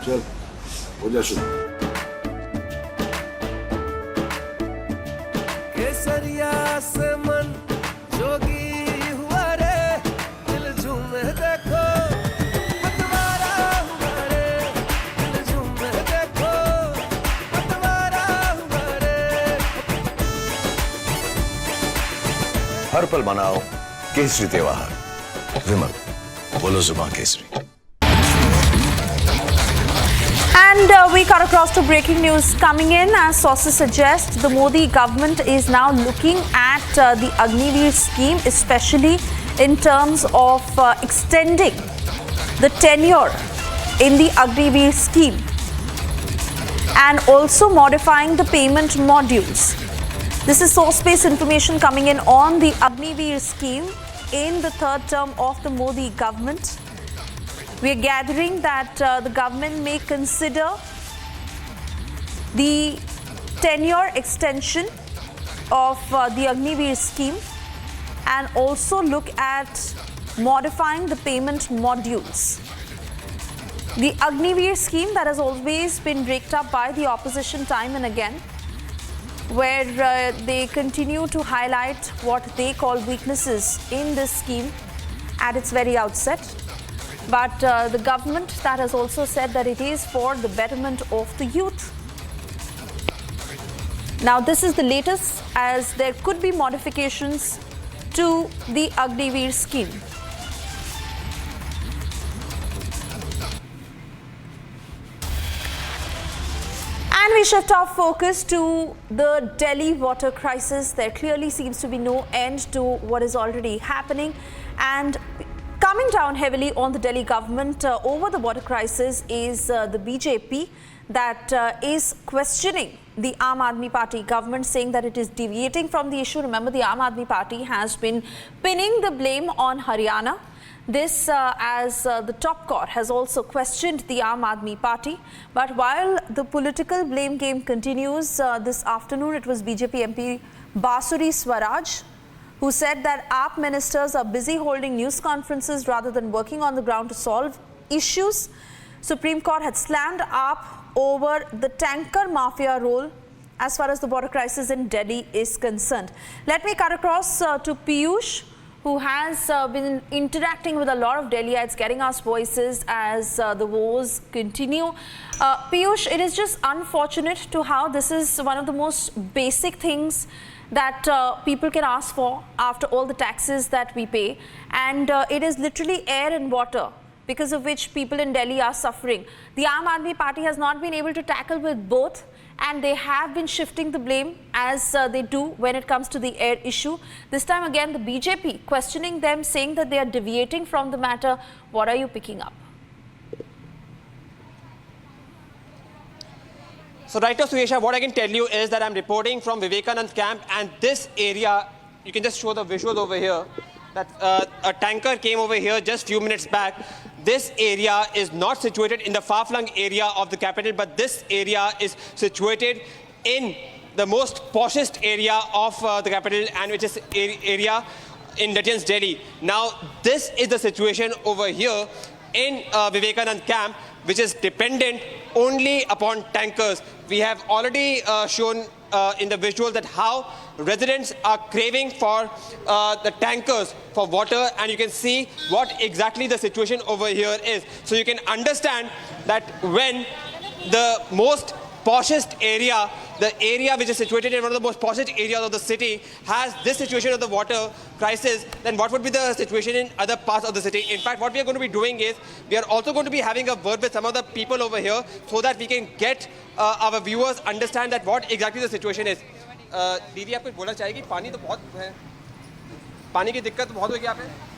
चल हो जा शुरू। केसरिया से मन जोगी हुआ रे, दिल झूमे देखो पतवारा हुआ रे, दिल झूमे देखो पतवारा हुआ रे। हर पल मनाओ केसरी त्योहार। विमल, बोलो जुबान Kesari. And we cut across to breaking news coming in. As sources suggest, the Modi government is now looking at the Agniveer scheme, especially in terms of extending the tenure in the Agniveer scheme and also modifying the payment modules. This is source-based information coming in on the Agniveer scheme in the third term of the Modi government. We are gathering that the government may consider the tenure extension of the Agniveer scheme and also look at modifying the payment modules. The Agniveer scheme that has always been raked up by the opposition time and again, where they continue to highlight what they call weaknesses in this scheme at its very outset. But the government that has also said that it is for the betterment of the youth. Now this is the latest, as there could be modifications to the Agniveer scheme. And we shift our focus to the Delhi water crisis. There clearly seems to be no end to what is already happening, and coming down heavily on the Delhi government over the water crisis is the BJP that is questioning the Aam Aadmi Party government, saying that it is deviating from the issue. Remember, the Aam Aadmi Party has been pinning the blame on Haryana. This as the top court has also questioned the Aam Aadmi Party. But while the political blame game continues, this afternoon it was BJP MP Basuri Swaraj who said that AAP ministers are busy holding news conferences rather than working on the ground to solve issues. Supreme Court had slammed AAP over the tanker mafia role as far as the water crisis in Delhi is concerned. Let me cut across to Piyush, who has been interacting with a lot of Delhiites, getting us voices as the woes continue. Piyush, it is just unfortunate to how this is one of the most basic things that people can ask for after all the taxes that we pay, and it is literally air and water, because of which people in Delhi are suffering. The Aam Aadmi Party has not been able to tackle with both, and they have been shifting the blame as they do when it comes to the air issue. This time again, the BJP questioning them, saying that they are deviating from the matter. What are you picking up? So right now, Suyesha, what I can tell you is that I'm reporting from Vivekanand camp, and this area, you can just show the visuals over here, that a tanker came over here just few minutes back. This area is not situated in the far-flung area of the capital, but this area is situated in the most poshest area of the capital, and which is area in Legends Delhi. Now, this is the situation over here in Vivekanand camp, which is dependent only upon tankers. We have already shown in the visual that how residents are craving for the tankers for water, and you can see what exactly the situation over here is. So you can understand that when the most poshest area, the area which is situated in one of the most poshest areas of the city, has this situation of the water crisis, then what would be the situation in other parts of the city? In fact, what we are going to be doing is, we are also going to be having a word with some of the people over here so that we can get our viewers understand that what exactly the situation is. दीदी आप कुछ बोलना चाहेगी? पानी तो बहुत है, पानी की दिक्कत बहुत होगी यहाँ पे।